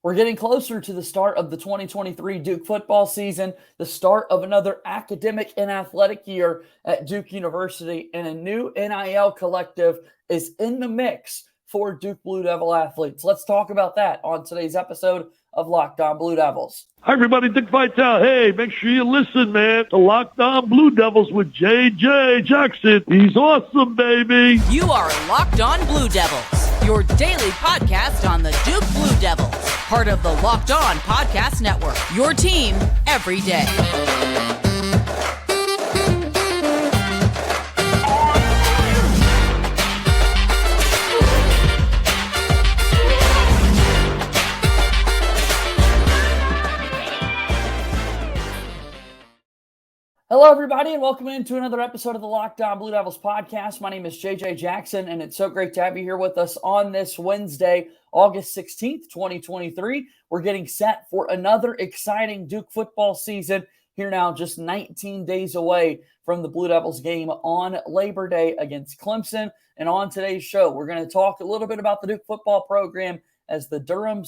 We're getting closer to the start of the 2023 Duke football season, the start of another academic and athletic year at Duke University, and a new NIL collective is in the mix for Duke Blue Devil athletes. Let's talk about that on today's episode of Locked On Blue Devils. Hi, everybody. Dick Vitale. Hey, make sure you listen, man, to Locked On Blue Devils with J.J. Jackson. He's awesome, baby. You are Locked On Blue Devils, your daily podcast on the Duke Blue Devils, part of the Locked On Podcast Network, your team every day. Hello, everybody, and welcome into another episode of the Locked On Blue Devils podcast. My name is JJ Jackson, and it's so great to have you here with us on this Wednesday, August 16th, 2023. We're getting set for another exciting Duke football season here now, just 19 days away from the Blue Devils game on Labor Day against Clemson. And on today's show, we're going to talk a little bit about the Duke football program as the Durham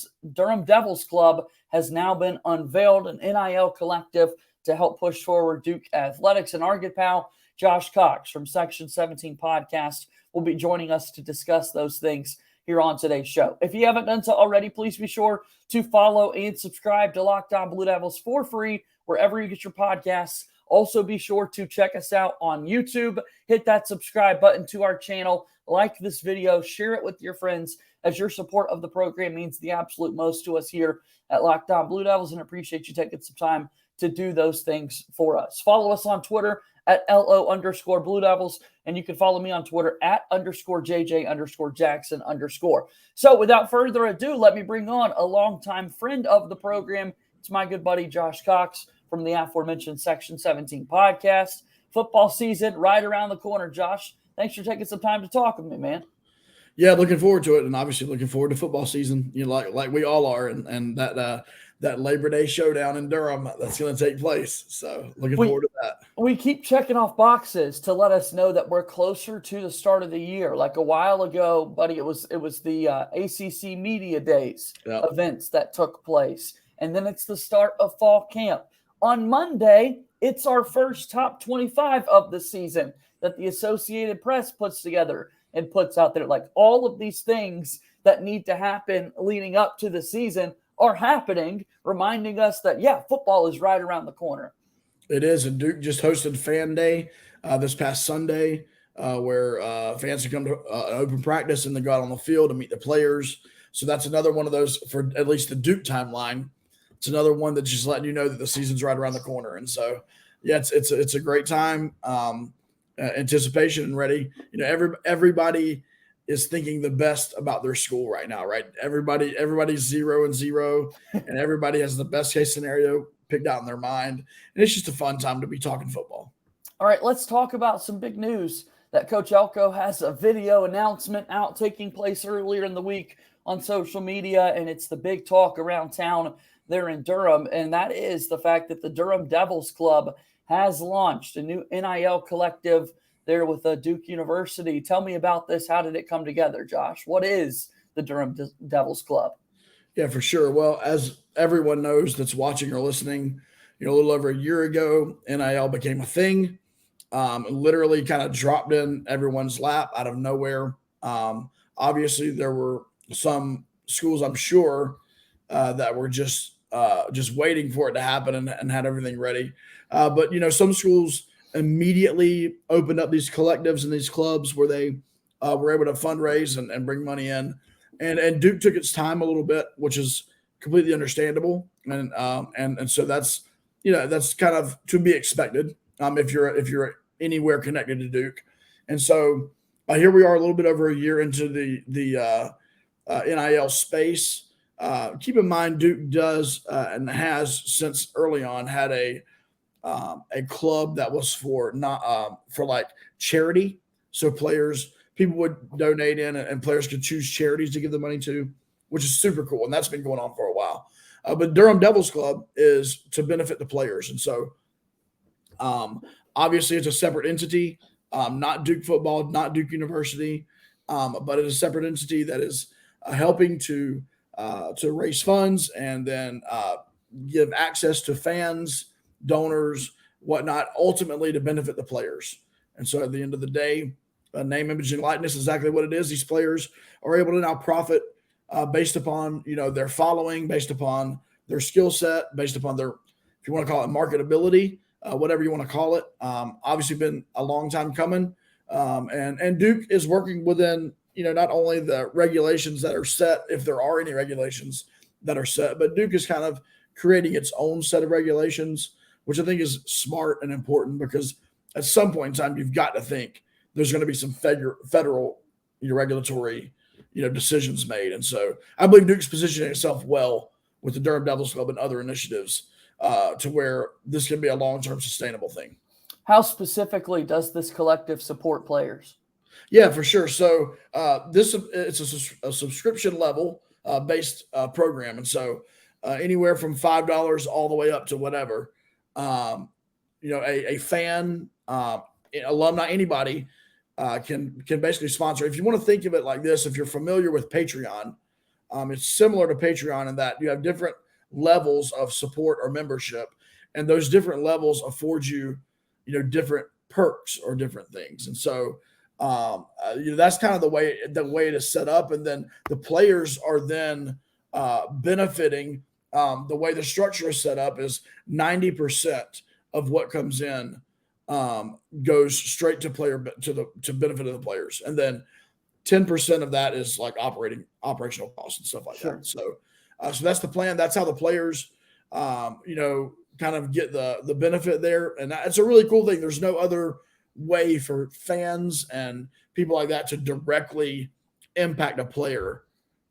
Devils Club has now been unveiled, an NIL collective to help push forward Duke athletics. And our good pal, Josh Cox from Section 17 podcast, will be joining us to discuss those things here on today's show. If you haven't done so already, please be sure to follow and subscribe to Locked On Blue Devils for free wherever you get your podcasts. Also, be sure to check us out on YouTube. Hit that subscribe button to our channel. Like this video. Share it with your friends, as your support of the program means the absolute most to us here at Locked On Blue Devils, and appreciate you taking some time to do those things for us. Follow us on Twitter at LO_Blue Devils, and you can follow me on Twitter at _JJ_Jackson_. So without further ado, let me bring on a longtime friend of the program. It's my good buddy Josh Cox from the aforementioned Section 17 podcast. Football season right around the corner. Josh, thanks for taking some time to talk with me, man. Yeah, looking forward to it, and obviously looking forward to football season. You know, like we all are, and that Labor Day showdown in Durham that's going to take place. So looking forward to that. We keep checking off boxes to let us know that we're closer to the start of the year. Like a while ago, buddy, it was the ACC Media Days events that took place, and then it's the start of fall camp. On Monday, it's our first top 25 of the season that the Associated Press puts together and puts out there. Like, all of these things that need to happen leading up to the season are happening, reminding us that, football is right around the corner. It is. And Duke just hosted Fan Day this past Sunday, where fans can come to an open practice and then go out on the field to meet the players. So that's another one of those, for at least the Duke timeline. It's another one that's just letting you know that the season's right around the corner. And so, it's a great time. Anticipation and ready. You know, everybody is thinking the best about their school right now, right? Everybody's 0-0, and everybody has the best case scenario picked out in their mind. And it's just a fun time to be talking football. All right, let's talk about some big news that Coach Elko has a video announcement out taking place earlier in the week on social media, and it's the big talk around town there in Durham, and that is the fact that the Durham Devils Club has launched a new NIL collective there with Duke University. Tell me about this. How did it come together, Josh? What is the Durham Devils Club? Yeah, for sure. Well, as everyone knows that's watching or listening, a little over a year ago, NIL became a thing. Literally kind of dropped in everyone's lap out of nowhere. Obviously, there were some schools, I'm sure, that were just waiting for it to happen and had everything ready. But some schools immediately opened up these collectives and these clubs where they were able to fundraise and bring money in. And Duke took its time a little bit, which is completely understandable. And so that's kind of to be expected if you're anywhere connected to Duke. And so here we are a little bit over a year into the NIL space. Keep in mind, Duke does and has since early on had a club that was for like charity. So people would donate in, and players could choose charities to give the money to, which is super cool. And that's been going on for a while. But Durham Devils Club is to benefit the players. And so obviously it's a separate entity, not Duke football, not Duke University, but it's a separate entity that is helping to to raise funds and then give access to fans, donors, whatnot, ultimately to benefit the players. And so at the end of the day, name, image, and likeness is exactly what it is. These players are able to now profit based upon, their following, based upon their skill set, based upon their, if you want to call it marketability, whatever you want to call it. Obviously been a long time coming. And Duke is working within, not only the regulations that are set, if there are any regulations that are set, but Duke is kind of creating its own set of regulations, which I think is smart and important because at some point in time, you've got to think there's going to be some federal regulatory, decisions made. And so I believe Duke's positioning itself well with the Durham Devils Club and other initiatives to where this can be a long-term sustainable thing. How specifically does this collective support players? Yeah, for sure. So it's a subscription level based program. And so anywhere from $5 all the way up to whatever, a fan, alumni, anybody can basically sponsor. If you want to think of it like this, if you're familiar with Patreon, it's similar to Patreon in that you have different levels of support or membership, and those different levels afford you, different perks or different things. And so, that's kind of the way it is set up. And then the players are then benefiting. The way the structure is set up is 90% of what comes in goes straight to benefit of the players, and then 10% of that is like operational costs and stuff like that. So that's the plan. That's how the players, kind of get the benefit there, and it's a really cool thing. There's no other way for fans and people like that to directly impact a player.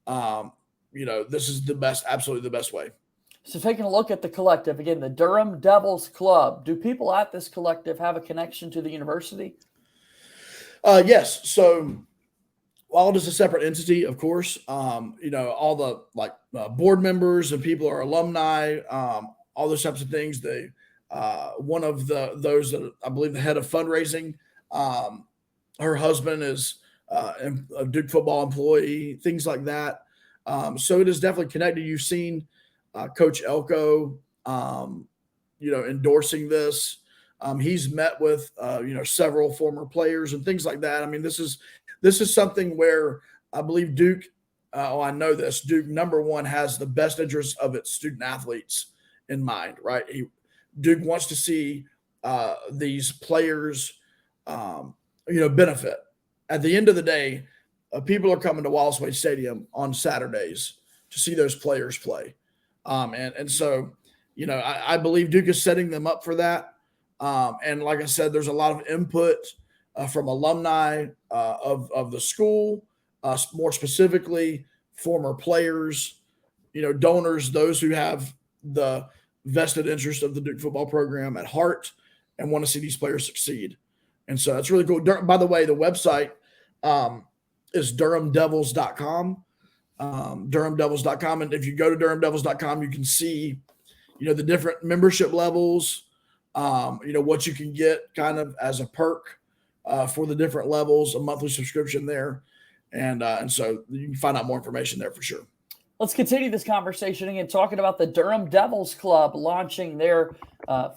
This is absolutely the best way. So taking a look at the collective, again, the Durham Devils Club, do people at this collective have a connection to the university? Yes. So while it is a separate entity, of course, all the board members and people are alumni, all those types of things. One of those that I believe the head of fundraising, her husband is a Duke football employee, things like that. So it is definitely connected. You've seen Coach Elko, endorsing this. He's met with, several former players and things like that. I mean, this is something where I believe Duke, I know this, Duke, number one, has the best interest of its student athletes in mind, right? Duke wants to see these players, benefit. At the end of the day, people are coming to Wallace Wade Stadium on Saturdays to see those players play. And so, I believe Duke is setting them up for that. And like I said, there's a lot of input from alumni of the school, more specifically former players, donors, those who have the vested interest of the Duke football program at heart and want to see these players succeed. And so that's really cool. By the way, the website is durhamdevils.com. durhamdevils.com. And if you go to durhamdevils.com, you can see, the different membership levels, what you can get kind of as a perk for the different levels, a monthly subscription there. And so you can find out more information there for sure. Let's continue this conversation again, talking about the Durham Devils Club launching there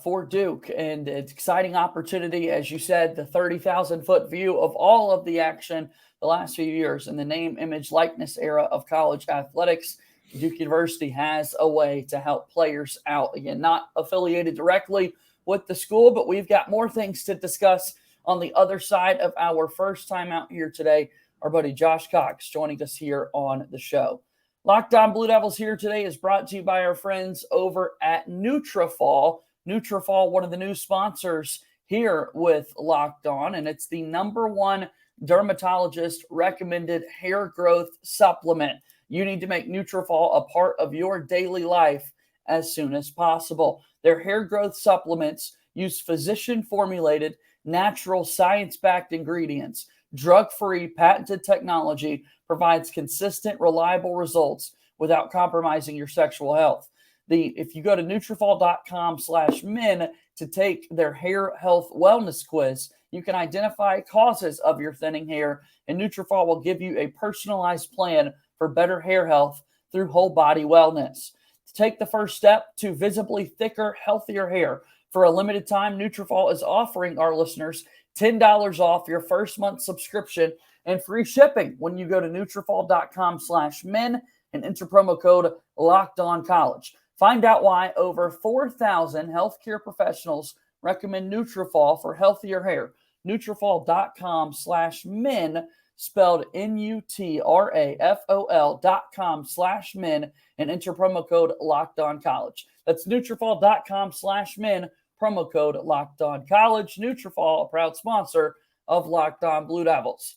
for Duke. And it's an exciting opportunity, as you said, the 30,000-foot view of all of the action the last few years in the name, image, likeness era of college athletics. Duke University has a way to help players out. Again, not affiliated directly with the school, but we've got more things to discuss on the other side of our first time out here today. Our buddy Josh Cox joining us here on the show. Locked On Blue Devils here today is brought to you by our friends over at Nutrafol. Nutrafol, one of the new sponsors here with Locked On, and it's the #1 dermatologist recommended hair growth supplement. You need to make Nutrafol a part of your daily life as soon as possible. Their hair growth supplements use physician-formulated, natural, science-backed ingredients. Drug-free, patented technology provides consistent, reliable results without compromising your sexual health. If you go to Nutrafol.com/men to take their hair health wellness quiz, you can identify causes of your thinning hair, and Nutrafol will give you a personalized plan for better hair health through whole body wellness. To take the first step to visibly thicker, healthier hair, for a limited time, Nutrafol is offering our listeners $10 off your first month subscription and free shipping when you go to Nutrafol.com/men and enter promo code LOCKEDONCollege. Find out why over 4,000 healthcare professionals recommend Nutrafol for healthier hair. Nutrafol.com/men, spelled Nutrafol.com/men, and enter promo code LOCKEDONCollege. That's Nutrafol.com/men, promo code LOCKEDONCollege. Nutrafol, a proud sponsor of Locked On Blue Devils.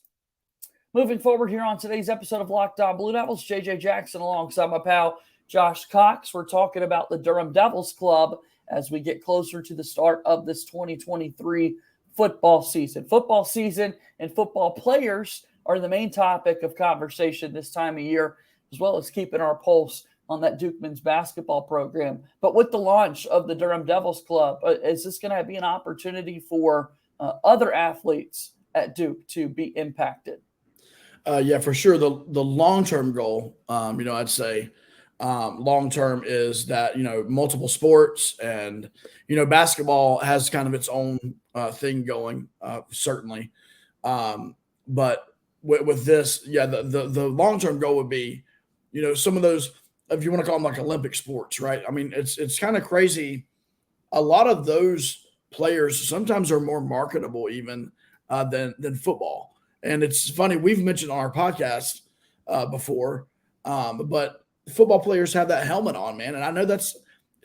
Moving forward here on today's episode of Locked On Blue Devils, JJ Jackson alongside my pal Josh Cox. We're talking about the Durham Devils Club as we get closer to the start of this 2023 football season. Football season and football players are the main topic of conversation this time of year, as well as keeping our pulse on that Duke men's basketball program. But with the launch of the Durham Devils Club, is this going to be an opportunity for other athletes at Duke to be impacted? Yeah, for sure. The long-term goal, I'd say long-term is that, multiple sports and, basketball has kind of its own thing going, certainly. But with this, the long-term goal would be, some of those, if you want to call them like Olympic sports, right? I mean, it's kind of crazy. A lot of those players sometimes are more marketable even than football. And it's funny, we've mentioned on our podcast before, but football players have that helmet on, man. And I know it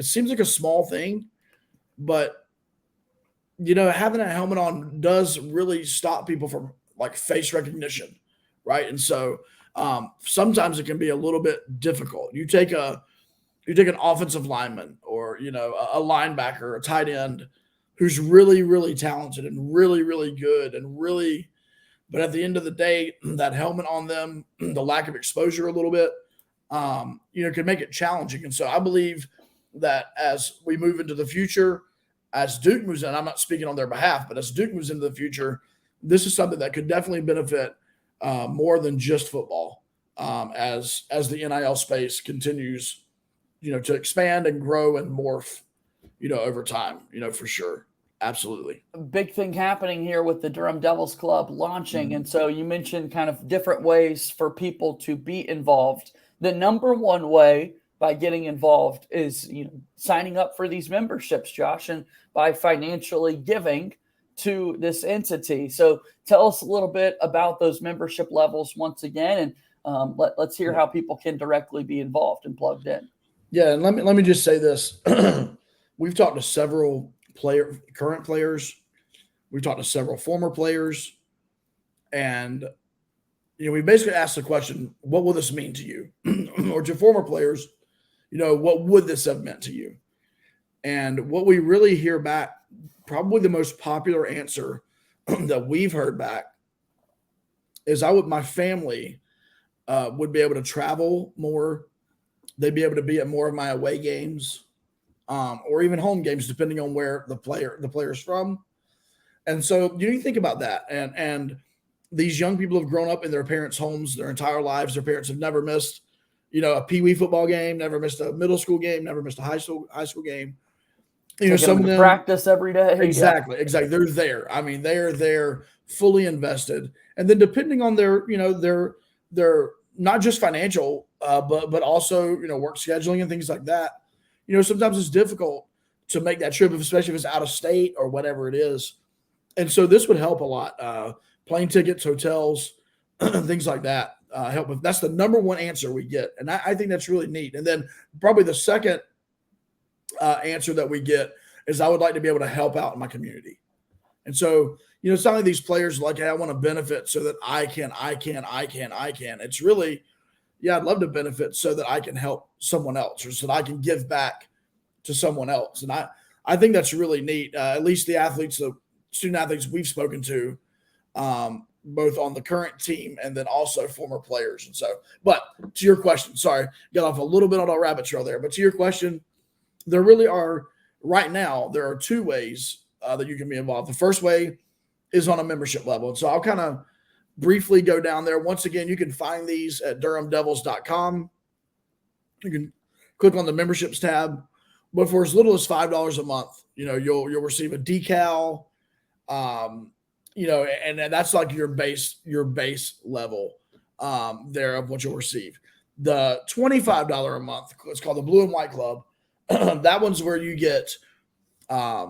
seems like a small thing, but, having that helmet on does really stop people from like face recognition, right? And so sometimes it can be a little bit difficult. You take an offensive lineman or, a linebacker, a tight end who's really, really talented and really, really good and really – but at the end of the day, that helmet on them, the lack of exposure a little bit, can make it challenging. And so I believe that as we move into the future, as Duke moves in, I'm not speaking on their behalf, but as Duke moves into the future, this is something that could definitely benefit more than just football as the NIL space continues, to expand and grow and morph, over time, for sure. Absolutely. Big thing happening here with the Durham Devils Club launching. Mm-hmm. And so you mentioned kind of different ways for people to be involved. The number one way by getting involved is, signing up for these memberships, Josh, and by financially giving to this entity. So tell us a little bit about those membership levels once again, and let's hear how people can directly be involved and plugged in. Yeah. And let me just say this. We've talked to several current players. We've talked to several former players, and we basically asked the question, what will this mean to you? Or to former players, what would this have meant to you? And what we really hear back, probably the most popular answer that we've heard back is my family would be able to travel more. They'd be able to be at more of my away games. Or even home games, depending on where the player's from. And so you think about that. And these young people have grown up in their parents' homes their entire lives. Their parents have never missed, a peewee football game, never missed a middle school game, never missed a high school game. Some of them practice every day. Exactly. They're there. I mean, they're there, fully invested. And then depending on their not just financial, but also work scheduling and things like that. Sometimes it's difficult to make that trip, especially if it's out of state or whatever it is. And so this would help a lot. Plane tickets, hotels, things like that help. That's the number one answer we get. And I think that's really neat. And then probably the second answer that we get is I would like to be able to help out in my community. And so, some of these players are like, hey, I want to benefit so that I can. It's really, I'd love to benefit so that I can help someone else or so that I can give back to someone else. And I think that's really neat. At least the student athletes we've spoken to, both on the current team and then also former players. And so, but to your question, sorry, got off a little bit on a rabbit trail there, but to your question, there really are right now, there are two ways that you can be involved. The first way is on a membership level. And so I'll kind of briefly go down there. Once again, you can find these at durhamdevils.com. You can click on the memberships tab. But for as little as $5 a month, you'll receive a decal, and that's like your base level there of what you'll receive. The $25 a month, it's called the Blue and White Club. That one's where you get a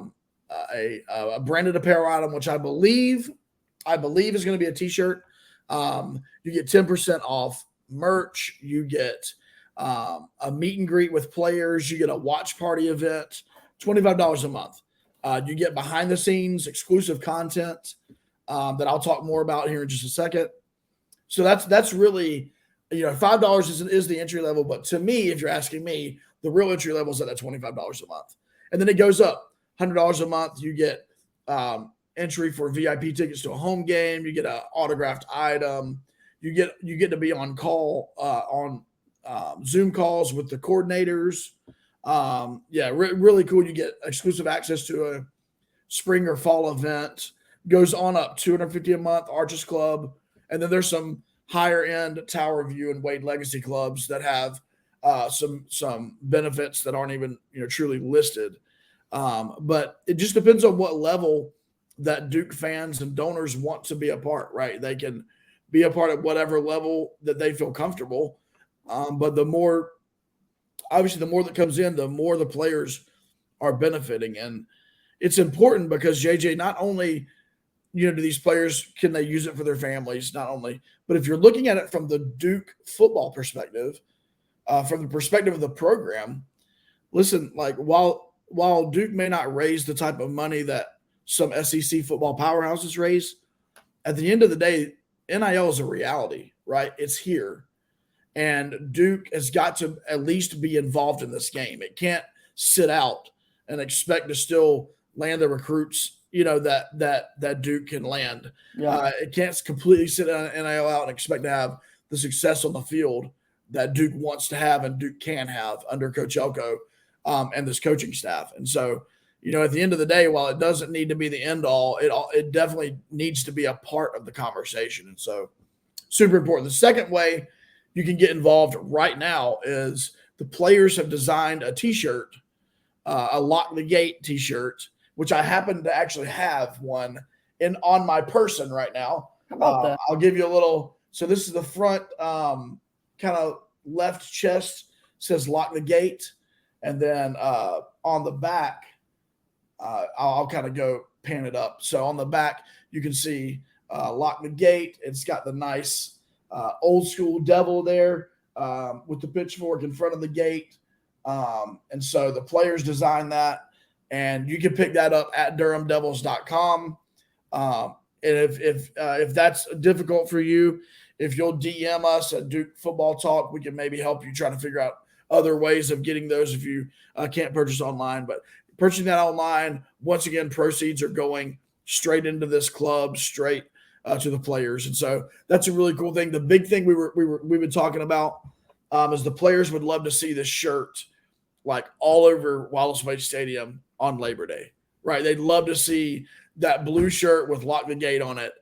branded apparel item, which I believe is going to be a t-shirt. You get 10% off merch. You get a meet and greet with players. You get a watch party event, $25 a month. You get behind the scenes exclusive content that I'll talk more about here in just a second. So that's really, $5 is the entry level. But to me, if you're asking me, the real entry level is at that $25 a month. And then it goes up $100 a month. You get entry for VIP tickets to a home game. You get an autographed item. You get to be on call on Zoom calls with the coordinators. Really cool. You get exclusive access to a spring or fall event. Goes on up $250 a month, Arches Club. And then there's some higher end Tower View and Wade Legacy clubs that have some benefits that aren't even truly listed. But it just depends on what level that Duke fans and donors want to be a part, right? They can be a part at whatever level that they feel comfortable. But the more that comes in, the more the players are benefiting. And it's important because JJ, not only, do these players, can they use it for their families? Not only, but if you're looking at it from the Duke football perspective, from the perspective of the program, listen, like while Duke may not raise the type of money that some SEC football powerhouses raise, at the end of the day, NIL is a reality, right? It's here. And Duke has got to at least be involved in this game. It can't sit out and expect to still land the recruits, that Duke can land. Yeah. It can't completely sit on NIL out and expect to have the success on the field that Duke wants to have and Duke can have under Coach Elko and this coaching staff. And so, at the end of the day, while it doesn't need to be the end all, it definitely needs to be a part of the conversation. And so super important. The second way you can get involved right now is the players have designed a t-shirt, a Lock the Gate t-shirt, which I happen to actually have one on my person right now. How about that? I'll give you a little. So this is the front kind of left chest, says Lock the Gate. And then on the back, I'll kind of go pan it up. So on the back, you can see Lock the Gate. It's got the nice old school devil there with the pitchfork in front of the gate. And so the players designed that. And you can pick that up at DurhamDevils.com. And if that's difficult for you, if you'll DM us at Duke Football Talk, we can maybe help you try to figure out other ways of getting those if you can't purchase online. But purchasing that online, once again, proceeds are going straight into this club, straight to the players. And so that's a really cool thing. The big thing we've been talking about is the players would love to see this shirt like all over Wallace Wade Stadium on Labor Day, right? They'd love to see that blue shirt with Lock the Gate on it,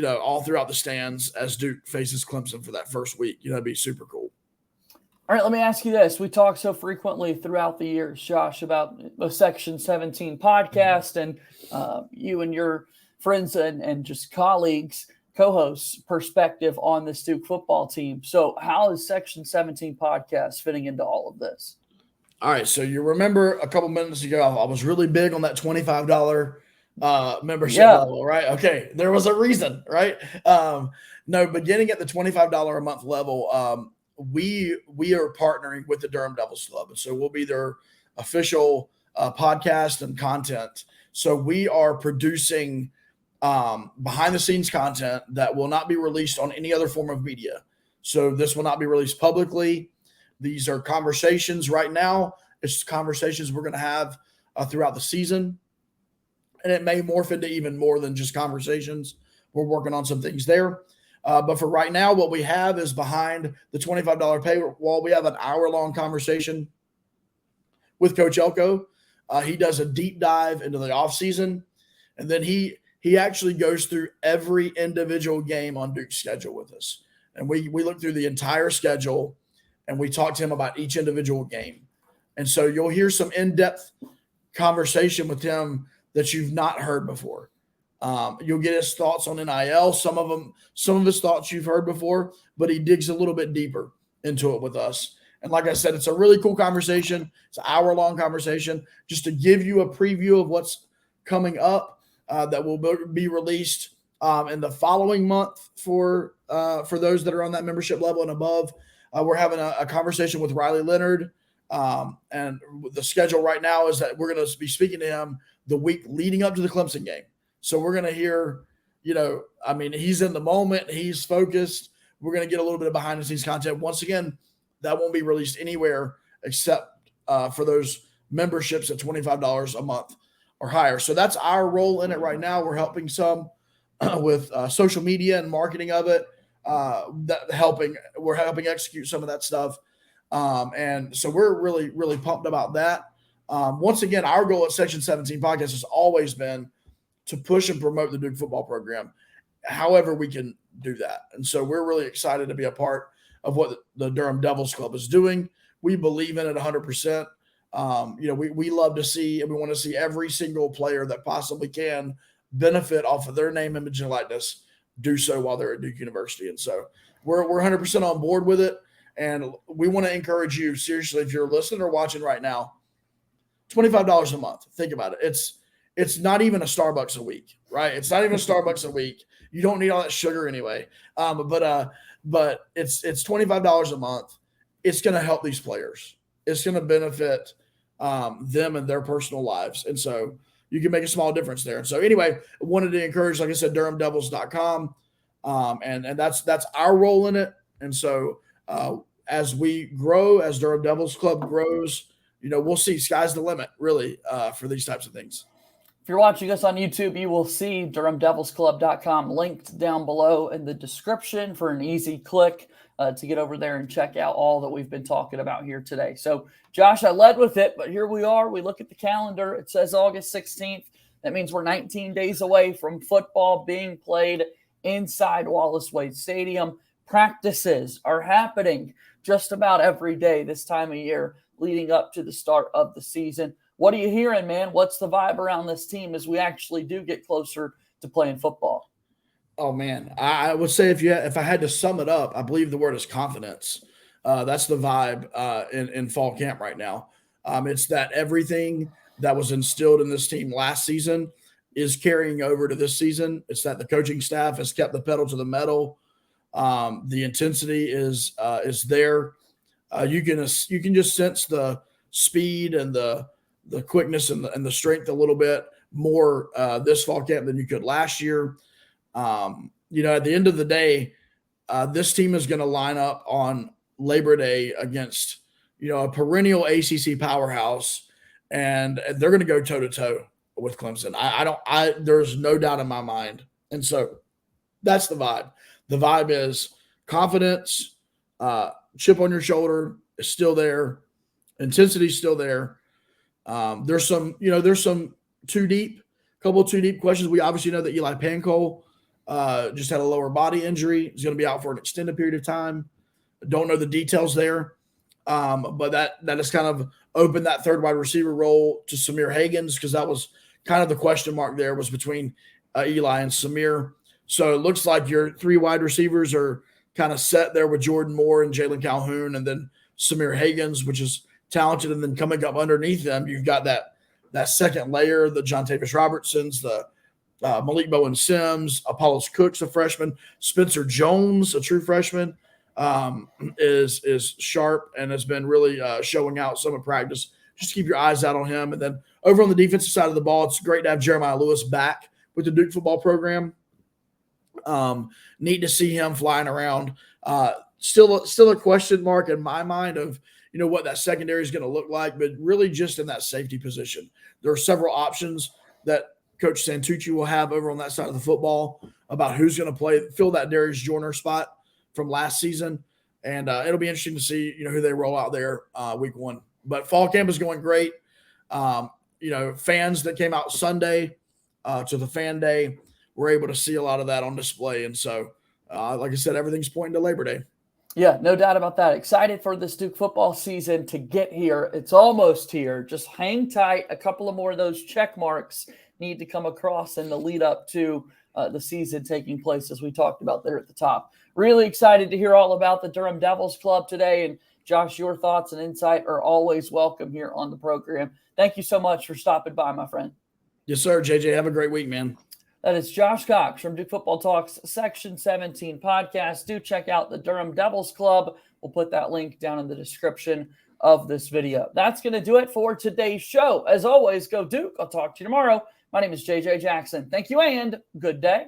all throughout the stands as Duke faces Clemson for that first week. It'd be super cool. All right, let me ask you this. We talk so frequently throughout the years, Josh, about the Section 17 podcast and you and your friends and just colleagues, co-hosts' perspective on this Duke football team. So how is Section 17 podcast fitting into all of this? All right, so you remember a couple minutes ago, I was really big on that $25 membership level, right? Okay, there was a reason, right? No, beginning at the $25 a month level, we are partnering with the Durham Devils Club, and so we'll be their official podcast and content. So we are producing behind-the-scenes content that will not be released on any other form of media. So this will not be released publicly. These are conversations right now. It's conversations we're going to have throughout the season. And it may morph into even more than just conversations. We're working on some things there. But for right now, what we have is behind the $25 paywall, we have an hour-long conversation with Coach Elko. He does a deep dive into the offseason. And then he actually goes through every individual game on Duke's schedule with us. And we look through the entire schedule. and we talk to him about each individual game. And so you'll hear some in-depth conversation with him that you've not heard before. You'll get his thoughts on NIL. Some of his thoughts you've heard before, but he digs a little bit deeper into it with us. And like I said, it's a really cool conversation. It's an hour-long conversation just to give you a preview of what's coming up that will be released in the following month for those that are on that membership level and above. We're having a conversation with Riley Leonard. And the schedule right now is that we're going to be speaking to him the week leading up to the Clemson game. So we're going to hear, he's in the moment. He's focused. We're going to get a little bit of behind-the-scenes content. Once again, that won't be released anywhere except for those memberships at $25 a month or higher. So that's our role in it right now. We're helping some with social media and marketing of it. We're helping execute some of that stuff. And so we're really, really pumped about that. Once again, our goal at Section 17 Podcast has always been to push and promote the Duke football program, however we can do that. And so we're really excited to be a part of what the Durham Devils Club is doing. We believe in it 100%. We love to see, and we want to see every single player that possibly can benefit off of their name, image, and likeness do so while they're at Duke University. And so we're 100% on board with it. And we want to encourage you, seriously, if you're listening or watching right now, $25 a month. Think about it. It's not even a Starbucks a week, right? It's not even a Starbucks a week. You don't need all that sugar anyway. But it's $25 a month. It's going to help these players. It's going to benefit them and their personal lives. And so you can make a small difference there. And so anyway, I wanted to encourage, like I said, DurhamDevils.com. And that's our role in it. And so as we grow, as Durham Devils Club grows, we'll see sky's the limit, really, for these types of things. If you're watching us on YouTube, you will see DurhamDevilsClub.com linked down below in the description for an easy click to get over there and check out all that we've been talking about here today. So, Josh, I led with it, but here we are. We look at the calendar. It says August 16th. That means we're 19 days away from football being played inside Wallace Wade Stadium. Practices are happening just about every day this time of year leading up to the start of the season. What are you hearing, man? What's the vibe around this team as we actually do get closer to playing football? Oh, man. I would say if I had to sum it up, I believe the word is confidence. That's the vibe in fall camp right now. It's that everything that was instilled in this team last season is carrying over to this season. It's that the coaching staff has kept the pedal to the metal. The intensity is there. You can just sense the speed and the quickness and the strength a little bit more this fall camp than you could last year. At the end of the day, this team is going to line up on Labor Day against, a perennial ACC powerhouse, and they're going to go toe to toe with Clemson. There's no doubt in my mind. And so that's the vibe. The vibe is confidence, chip on your shoulder is still there. Intensity is still there. There's some couple of too deep questions. We obviously know that Eli Pancol just had a lower body injury. He's going to be out for an extended period of time. Don't know the details there. But that has kind of opened that third wide receiver role to Samir Hagans, because that was kind of the question mark there was between Eli and Samir. So it looks like your three wide receivers are kind of set there with Jordan Moore and Jalen Calhoun, and then Samir Hagans, which is talented. And then coming up underneath them, you've got that second layer, the John Tavis Robertsons, the Malik Bowen Sims, Apollos Cooks, a freshman, Spencer Jones, a true freshman, is sharp and has been really showing out some of practice. Just keep your eyes out on him. And then over on the defensive side of the ball, it's great to have Jeremiah Lewis back with the Duke football program. Neat to see him flying around. Still a question mark in my mind of, what that secondary is going to look like, but really just in that safety position. There are several options that Coach Santucci will have over on that side of the football about who's going to fill that Darius Joyner spot from last season. And it'll be interesting to see, who they roll out there week one. But fall camp is going great. Fans that came out Sunday to the fan day were able to see a lot of that on display. And so, like I said, everything's pointing to Labor Day. Yeah, no doubt about that. Excited for this Duke football season to get here. It's almost here. Just hang tight. A couple of more of those check marks need to come across in the lead up to the season taking place, as we talked about there at the top. Really excited to hear all about the Durham Devils Club today. And Josh, your thoughts and insight are always welcome here on the program. Thank you so much for stopping by, my friend. Yes, sir, JJ. Have a great week, man. That is Josh Cox from Duke Football Talks Section 17 podcast. Do check out the Durham Devils Club. We'll put that link down in the description of this video. That's going to do it for today's show. As always, go Duke. I'll talk to you tomorrow. My name is JJ Jackson. Thank you and good day.